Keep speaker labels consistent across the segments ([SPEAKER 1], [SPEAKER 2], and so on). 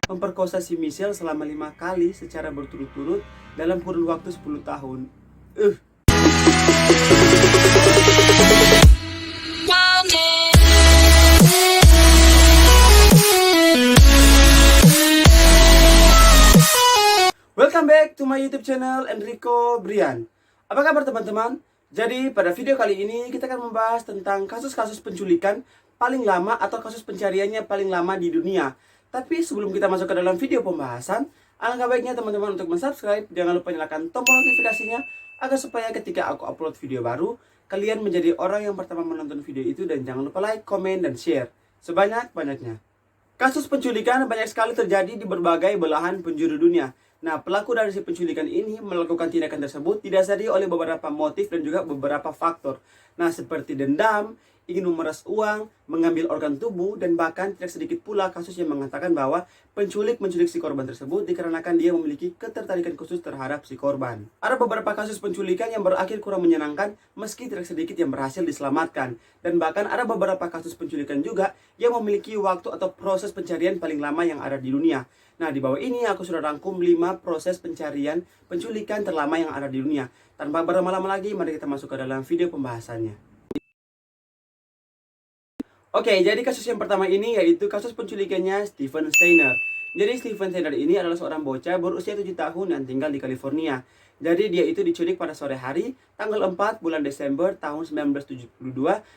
[SPEAKER 1] memperkosa si Michelle selama 5 kali secara berturut-turut dalam kurun waktu 10 tahun. Welcome back to my YouTube channel Enrico Brian. Apa kabar teman-teman? Jadi pada video kali ini kita akan membahas tentang kasus-kasus penculikan paling lama atau kasus pencariannya paling lama di dunia. Tapi sebelum kita masuk ke dalam video pembahasan, alangkah baiknya teman-teman untuk subscribe. Jangan lupa nyalakan tombol notifikasinya agar supaya ketika aku upload video baru, kalian menjadi orang yang pertama menonton video itu. Dan jangan lupa like, komen, dan share sebanyak-banyaknya. Kasus penculikan banyak sekali terjadi di berbagai belahan penjuru dunia. Nah, pelaku dari si penculikan ini melakukan tindakan tersebut didasari oleh beberapa motif dan juga beberapa faktor. Nah, seperti dendam, ingin memeras uang, mengambil organ tubuh, dan bahkan tidak sedikit pula kasus yang mengatakan bahwa penculik menculik si korban tersebut dikarenakan dia memiliki ketertarikan khusus terhadap si korban. Ada beberapa kasus penculikan yang berakhir kurang menyenangkan meski tidak sedikit yang berhasil diselamatkan. Dan bahkan ada beberapa kasus penculikan juga yang memiliki waktu atau proses pencarian paling lama yang ada di dunia. Nah, di bawah ini aku sudah rangkum 5 proses pencarian penculikan terlama yang ada di dunia. Tanpa berlama-lama lagi, mari kita masuk ke dalam video pembahasannya. Oke, jadi kasus yang pertama ini yaitu kasus penculikannya Stephen Steiner. Jadi Stephen Steiner ini adalah seorang bocah berusia 7 tahun yang tinggal di California. Jadi dia itu diculik pada sore hari, tanggal 4 bulan Desember tahun 1972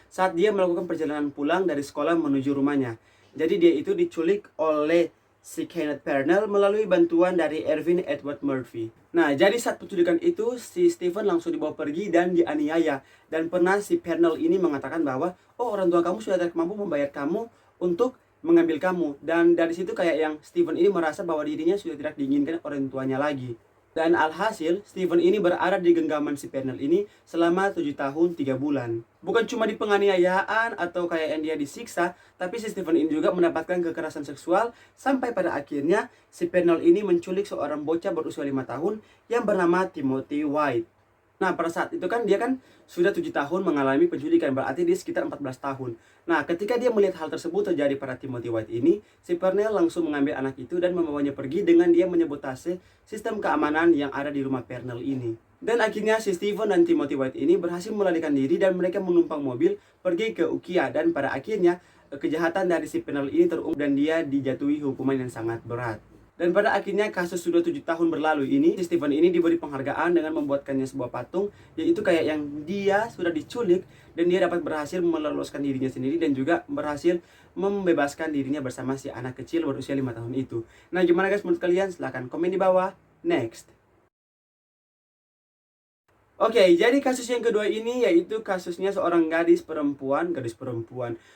[SPEAKER 1] saat dia melakukan perjalanan pulang dari sekolah menuju rumahnya. Jadi dia itu diculik oleh si Kenneth Pernell melalui bantuan dari Ervin Edward Murphy. Nah, jadi saat penculikan itu, si Stephen langsung dibawa pergi dan dianiaya. Dan pernah si Pernell ini mengatakan bahwa, oh, orang tua kamu sudah tidak mampu membayar kamu untuk mengambil kamu. Dan dari situ kayak yang Stephen ini merasa bahwa dirinya sudah tidak diinginkan orang tuanya lagi. Dan alhasil, Stephen ini berada di genggaman si Pernell ini selama 7 tahun 3 bulan. Bukan cuma di penganiayaan atau kayak yang dia disiksa, tapi si Stephen ini juga mendapatkan kekerasan seksual sampai pada akhirnya si Pernell ini menculik seorang bocah berusia 5 tahun yang bernama Timothy White. Nah, pada saat itu kan dia kan sudah 7 tahun mengalami penculikan, berarti dia sekitar 14 tahun. Nah, ketika dia melihat hal tersebut terjadi pada Timothy White ini, si Pernell langsung mengambil anak itu dan membawanya pergi dengan dia menyabotase sistem keamanan yang ada di rumah Pernell ini. Dan akhirnya si Stephen dan Timothy White ini berhasil melarikan diri dan mereka menumpang mobil pergi ke Ukiah. Dan pada akhirnya kejahatan dari si Pernell ini terungkap dan dia dijatuhi hukuman yang sangat berat. Dan pada akhirnya kasus sudah 7 tahun berlalu ini, Stephen ini diberi penghargaan dengan membuatkannya sebuah patung, yaitu kayak yang dia sudah diculik dan dia dapat berhasil meloloskan dirinya sendiri dan juga berhasil membebaskan dirinya bersama si anak kecil berusia 5 tahun itu. Nah, gimana guys menurut kalian? Silahkan komen di bawah. Next. Oke, jadi kasus yang kedua ini yaitu kasusnya seorang gadis perempuan.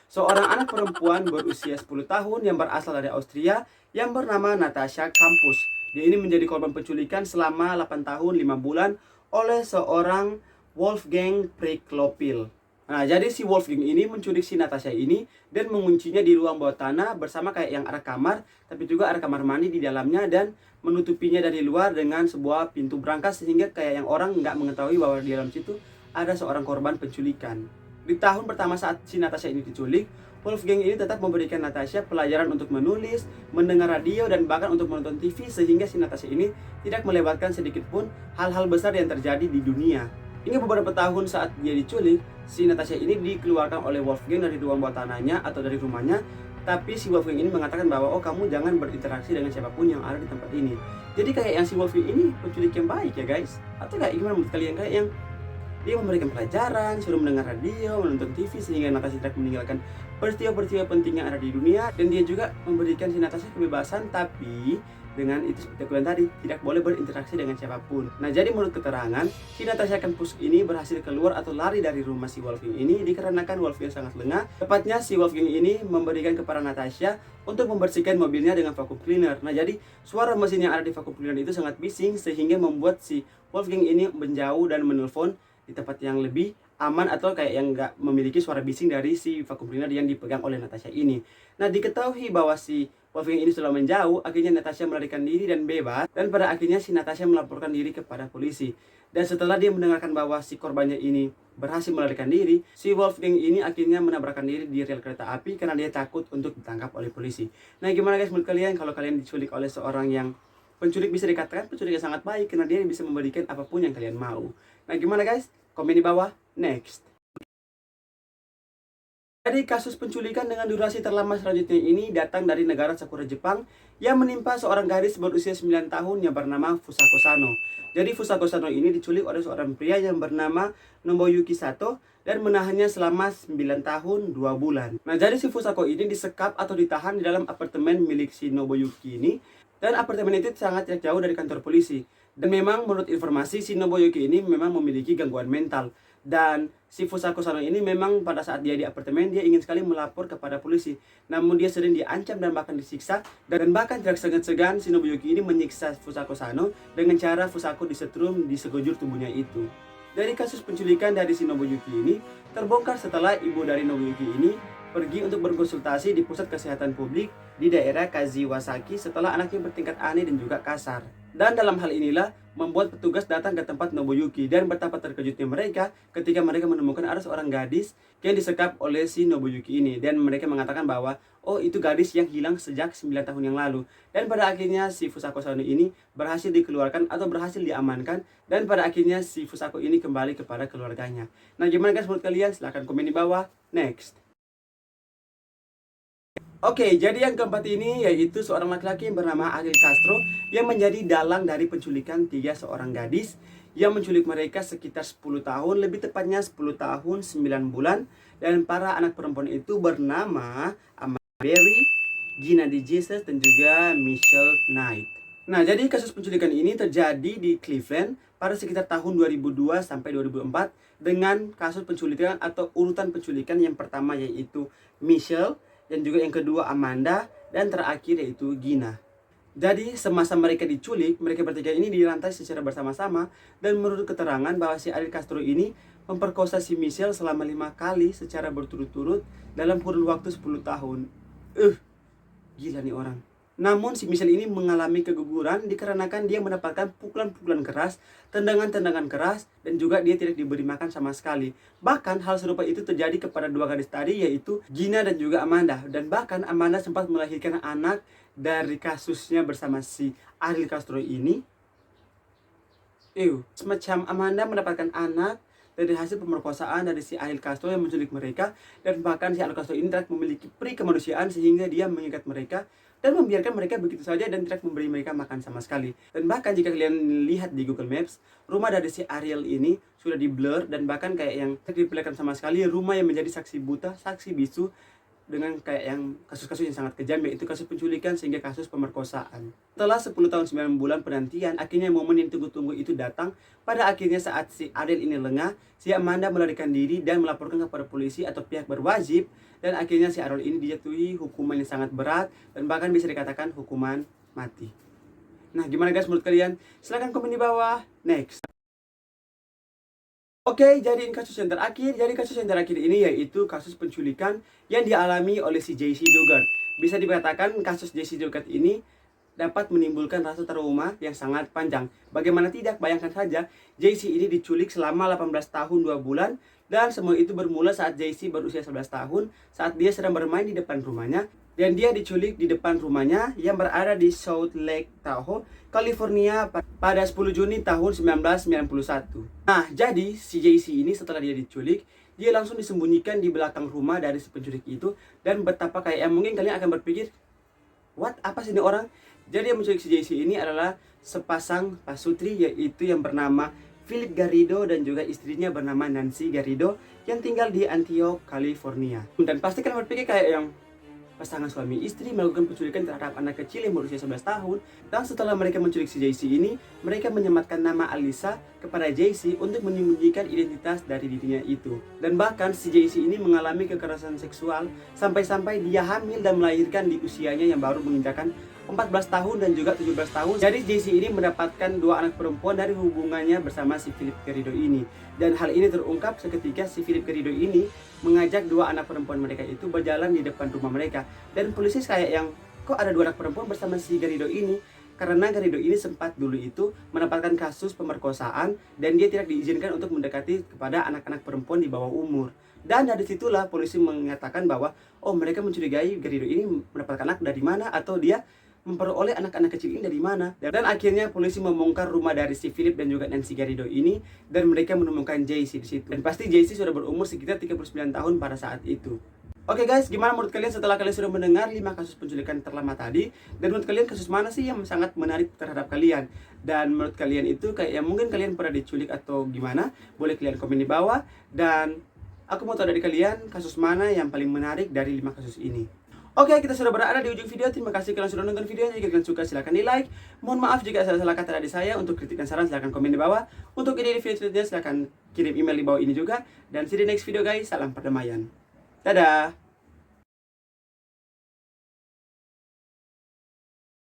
[SPEAKER 1] Seorang anak perempuan berusia 10 tahun yang berasal dari Austria yang bernama Natasha Campus. Dia ini menjadi korban penculikan selama 8 tahun 5 bulan oleh seorang Wolfgang Priklopil. Nah, jadi si Wolfgang ini menculik si Natasha ini dan menguncinya di ruang bawah tanah bersama kayak yang ada kamar, tapi juga ada kamar mandi di dalamnya dan menutupinya dari luar dengan sebuah pintu berangkas sehingga kayak yang orang nggak mengetahui bahwa di dalam situ ada seorang korban penculikan. Di tahun pertama saat si Natasha ini diculik, Wolfgang ini tetap memberikan Natasha pelajaran untuk menulis, mendengar radio, dan bahkan untuk menonton TV sehingga si Natasha ini tidak melewatkan sedikit pun hal-hal besar yang terjadi di dunia. Hingga beberapa tahun saat dia diculik, si Natasha ini dikeluarkan oleh Wolfgang dari ruang bawah tanahnya atau dari rumahnya. Tapi si Wolfgang ini mengatakan bahwa, oh, kamu jangan berinteraksi dengan siapapun yang ada di tempat ini. Jadi kayak yang si Wolfgang ini penculik yang baik ya guys. Atau kayak gimana menurut kalian? Kayak yang dia memberikan pelajaran, suruh mendengar radio, menonton TV sehingga Natasha tidak meninggalkan peristiwa-peristiwa penting yang ada di dunia. Dan dia juga memberikan si Natasha kebebasan, tapi dengan itu seperti aku bilang tadi, tidak boleh berinteraksi dengan siapapun. Nah, jadi menurut keterangan, si Natasha Campus ini berhasil keluar atau lari dari rumah si Wolfgang ini dikarenakan Wolfgang sangat lengah. Tepatnya si Wolfgang ini memberikan kepada Natasha untuk membersihkan mobilnya dengan vacuum cleaner. Nah, jadi suara mesin yang ada di vacuum cleaner itu sangat bising sehingga membuat si Wolfgang ini menjauh dan menelpon di tempat yang lebih aman atau kayak yang nggak memiliki suara bising dari si vacuum cleaner yang dipegang oleh Natasha ini. Nah, diketahui bahwa si Wolfgang ini sudah menjauh, akhirnya Natasha melarikan diri dan bebas, dan pada akhirnya si Natasha melaporkan diri kepada polisi. Dan setelah dia mendengarkan bahwa si korbannya ini berhasil melarikan diri, si Wolfgang ini akhirnya menabrakkan diri di rel kereta api karena dia takut untuk ditangkap oleh polisi. Nah, gimana guys menurut kalian kalau kalian diculik oleh seorang yang penculik? Bisa dikatakan penculik yang sangat baik karena dia bisa memberikan apapun yang kalian mau. Nah, gimana guys? Komen di bawah. Next. Jadi kasus penculikan dengan durasi terlama selanjutnya ini datang dari negara Sakura Jepang yang menimpa seorang gadis berusia 9 tahun yang bernama Fusako Sano. Jadi Fusako Sano ini diculik oleh seorang pria yang bernama Nobuyuki Sato dan menahannya selama 9 tahun 2 bulan. Nah, jadi si Fusako ini disekap atau ditahan di dalam apartemen milik si Nobuyuki ini, dan apartemen itu sangat jauh dari kantor polisi. Dan memang menurut informasi si Nobuyuki ini memang memiliki gangguan mental. Dan si Fusako Sano ini memang pada saat dia di apartemen dia ingin sekali melapor kepada polisi. Namun dia sering diancam dan bahkan disiksa, dan bahkan tidak segan-segan si Nobuyuki ini menyiksa Fusako Sano dengan cara Fusako disetrum di sekujur tubuhnya itu. Dari kasus penculikan dari si Nobuyuki ini terbongkar setelah ibu dari Nobuyuki ini pergi untuk berkonsultasi di pusat kesehatan publik di daerah Kaziwasaki setelah anaknya bertingkat aneh dan juga kasar. Dan dalam hal inilah membuat petugas datang ke tempat Nobuyuki, dan betapa terkejutnya mereka ketika mereka menemukan ada seorang gadis yang disekap oleh si Nobuyuki ini, dan mereka mengatakan bahwa oh, itu gadis yang hilang sejak 9 tahun yang lalu. Dan pada akhirnya si Fusako Sano ini berhasil dikeluarkan atau berhasil diamankan, dan pada akhirnya si Fusako ini kembali kepada keluarganya. Nah, gimana guys menurut kalian? Silahkan komen di bawah. Next. Oke, jadi yang keempat ini yaitu seorang laki-laki yang bernama Ariel Castro yang menjadi dalang dari penculikan 3 seorang gadis yang menculik mereka sekitar 10 tahun, lebih tepatnya 10 tahun 9 bulan. Dan para anak perempuan itu bernama Amanda Berry, Gina DeJesus, dan juga Michelle Knight. Nah, jadi kasus penculikan ini terjadi di Cleveland pada sekitar tahun 2002 sampai 2004 dengan kasus penculikan atau urutan penculikan yang pertama yaitu Michelle, dan juga yang kedua Amanda, dan terakhir yaitu Gina. Jadi semasa mereka diculik, mereka bertiga ini dirantai secara bersama-sama, dan menurut keterangan bahwa si Ariel Castro ini memperkosa si Michelle selama 5 kali secara berturut-turut dalam kurun waktu 10 tahun. Gila nih orang. Namun si Michelle ini mengalami keguguran dikarenakan dia mendapatkan pukulan-pukulan keras, tendangan-tendangan keras, dan juga dia tidak diberi makan sama sekali. Bahkan hal serupa itu terjadi kepada 2 gadis tadi yaitu Gina dan juga Amanda. Dan bahkan Amanda sempat melahirkan anak dari kasusnya bersama si Ariel Castro ini. Semacam Amanda mendapatkan anak dari hasil pemerkosaan dari si Ariel Castro yang menculik mereka, dan bahkan si Ariel Castro ini tidak memiliki peri kemanusiaan sehingga dia mengikat mereka dan membiarkan mereka begitu saja dan tidak memberi mereka makan sama sekali. Dan bahkan jika kalian lihat di Google Maps, rumah dari si Ariel ini sudah di blur, dan bahkan kayak yang tidak diperlihatkan sama sekali rumah yang menjadi saksi buta, saksi bisu dengan kayak yang kasus-kasus yang sangat kejam, yaitu kasus penculikan sehingga kasus pemerkosaan. Setelah 10 tahun 9 bulan penantian, akhirnya momen yang tunggu-tunggu itu datang. Pada akhirnya saat si Ariel ini lengah, si Amanda melarikan diri dan melaporkan kepada polisi atau pihak berwajib, dan akhirnya si Ariel ini dijatuhi hukuman yang sangat berat dan bahkan bisa dikatakan hukuman mati. Nah, gimana guys menurut kalian? Silahkan komen di bawah. Next. Oke, jadi kasus yang terakhir. Jadi kasus yang terakhir ini yaitu kasus penculikan yang dialami oleh si JC Dugard. Bisa dikatakan kasus JC Dugard ini dapat menimbulkan rasa trauma yang sangat panjang. Bagaimana tidak, bayangkan saja JC ini diculik selama 18 tahun 2 bulan, dan semua itu bermula saat JC berusia 11 tahun saat dia sedang bermain di depan rumahnya. Dan dia diculik di depan rumahnya yang berada di South Lake Tahoe, California pada 10 Juni tahun 1991. Nah, jadi si JC ini setelah dia diculik, dia langsung disembunyikan di belakang rumah dari si penculik itu. Dan betapa kayak mungkin kalian akan berpikir, what? Apa sih ini orang? Jadi yang menculik si JC ini adalah sepasang pasutri, yaitu yang bernama Philip Garrido dan juga istrinya bernama Nancy Garrido yang tinggal di Antioch, California. Dan pasti kalian berpikir kayak yang pasangan suami istri melakukan penculikan terhadap anak kecil yang berusia 11 tahun. Dan setelah mereka menculik si JC ini, mereka menyematkan nama Alisa kepada JC untuk menyembunyikan identitas dari dirinya itu. Dan bahkan si JC ini mengalami kekerasan seksual sampai-sampai dia hamil dan melahirkan di usianya yang baru menginjakan 14 tahun dan juga 17 tahun. Jadi JC ini mendapatkan 2 anak perempuan dari hubungannya bersama si Philip Garrido ini. Dan hal ini terungkap seketika si Philip Garrido ini mengajak 2 anak perempuan mereka itu berjalan di depan rumah mereka. Dan polisi kayak yang, kok ada 2 anak perempuan bersama si Garrido ini? Karena Garrido ini sempat dulu itu mendapatkan kasus pemerkosaan dan dia tidak diizinkan untuk mendekati kepada anak-anak perempuan di bawah umur. Dan dari situlah polisi mengatakan bahwa oh, mereka mencurigai Garrido ini mendapatkan anak dari mana atau dia memperoleh anak-anak kecil ini dari mana. Dan akhirnya polisi membongkar rumah dari si Philip dan juga Nancy Garrido ini dan mereka menemukan JC di situ. Dan pasti JC sudah berumur sekitar 39 tahun pada saat itu. Oke guys, gimana menurut kalian setelah kalian sudah mendengar 5 kasus penculikan terlama tadi? Dan menurut kalian kasus mana sih yang sangat menarik terhadap kalian? Dan menurut kalian itu kayak yang mungkin kalian pernah diculik atau gimana? Boleh kalian komen di bawah. Dan aku mau tahu dari kalian kasus mana yang paling menarik dari 5 kasus ini. Oke, kita sudah berada di ujung video. Terima kasih kalian sudah nonton videonya. Jika kalian suka silahkan di like. Mohon maaf jika ada salah kata dari saya. Untuk kritik dan saran silahkan komen di bawah. Untuk ide video selanjutnya silahkan kirim email di bawah ini juga. Dan see you di next video guys. Salam perdamaian. Dadah.